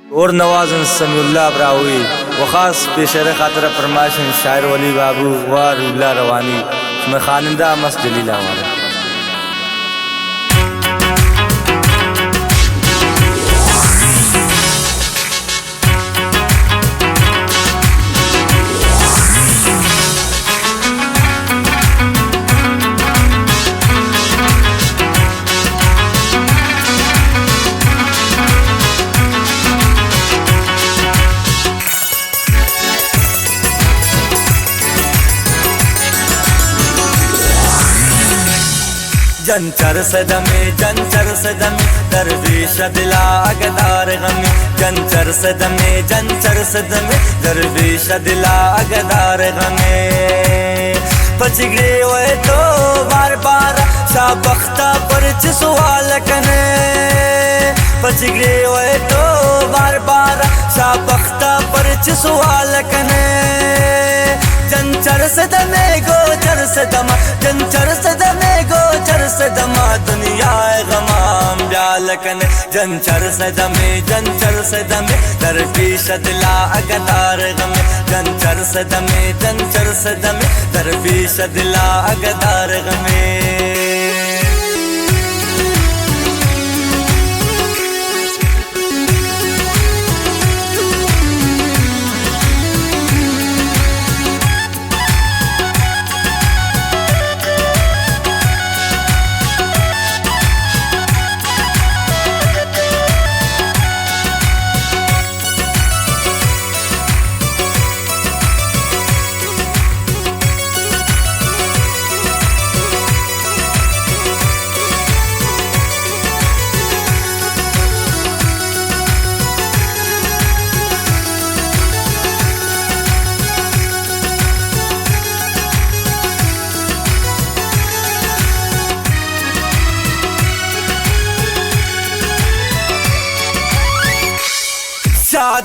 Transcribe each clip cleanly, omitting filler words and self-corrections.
और नवाजन समीउल्लाह अबरावी व ख़ास पेशर ख़ातर फरमाइशन शायर वली बाबू व रूला रवानी में खानिंदा मस्त जलीला वाला। जंचर सदमे दरवेश दिला अगदार गमी। जंचर सदमे दरवेश दिला अगदार गमे। पचगड़े हुए तो बार बार शाबख्ता पर सवाल कने। पचगड़े हुए तो बार बार शाबख्ता पर सवाल कने। जंचर सदमे गोचर सदमा, जंचर सदमे गोचर सदमा, दुनिया गमाम ब्यालकन। जंचर सदमे दरवेश दिला अगदार गमे। जंचर सदमे दरवेश दिला अगदार गमे।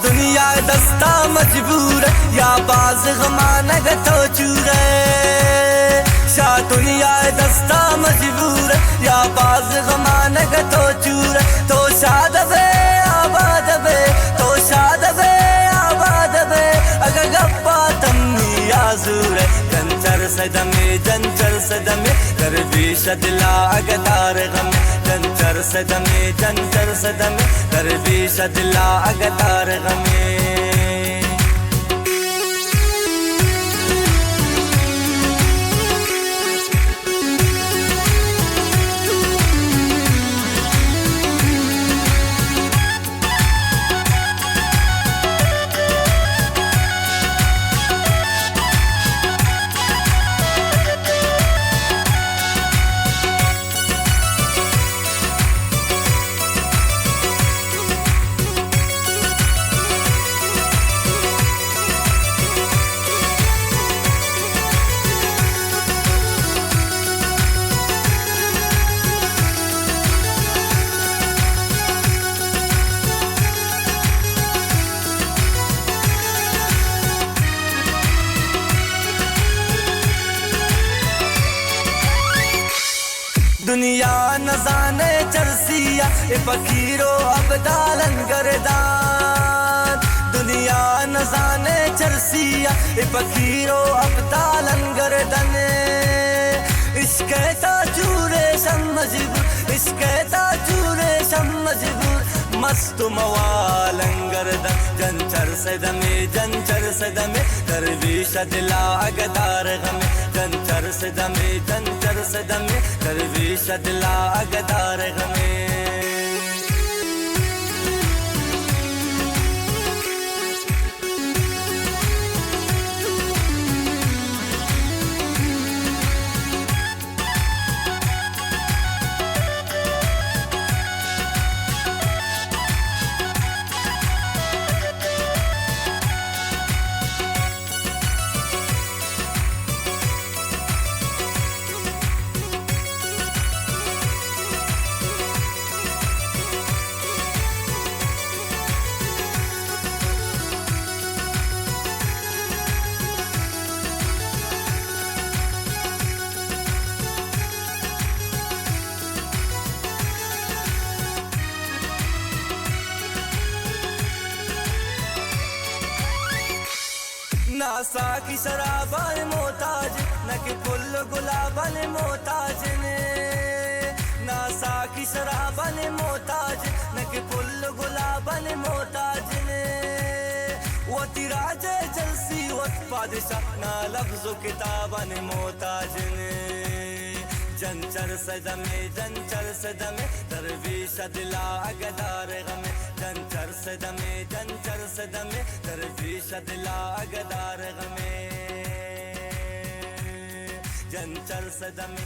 दुनिया दस्ता मजबूर या बाज गमानग तो चूरे। शाह दुनिया दस्ता मजबूर या बाज गमानग तो चूरे। तो शाद बे आबाद बे, तो शाद बे आबाद बे, अगर गप्पा तमनी आजूर। जंचर सदमे दरवेश दिला अगदार गमे। जंचर सदमे दरवेश दिला अगदार गमे। दुनिया न जाने चरसिया ए फकीरो अबदालन गर्दान। दुनिया न जाने चरसिया ए फकीरो अबदालन गर्दन। इसके ताजूरे शम मजबूर, इसके ताजूरे शम मजबूर, मस्त मवालन गर्दन। जंचर सदमे दरवेश दिला अगदार गमे। जंचर सदमे दरवेश दिला अगदार गमे। नासा की शराबन मोहताज न कि फुल गुलाबन मोहताज ने, नासा की शराबन मोहताज न कि फुल गुलाबन मोहताज ने। वो तिराज जलसी वत बादशाह ना लफ्ज़ो किताबन मोहताज ने। जंचर सदमे जंचर सदमे दरवीश दिला अगदार गमे, जंचर सदमे दरवीश दिला अगदार गमे। जंचर सदमे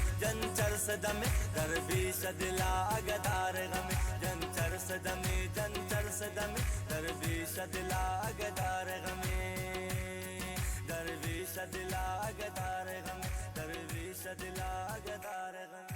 दरवीश दिला अगदार गमे, जंचर सदमे दरवीश दिला अगदार गमे, दरवीश दिला अगदार गमे, दरवीश दिला अगदार गमे।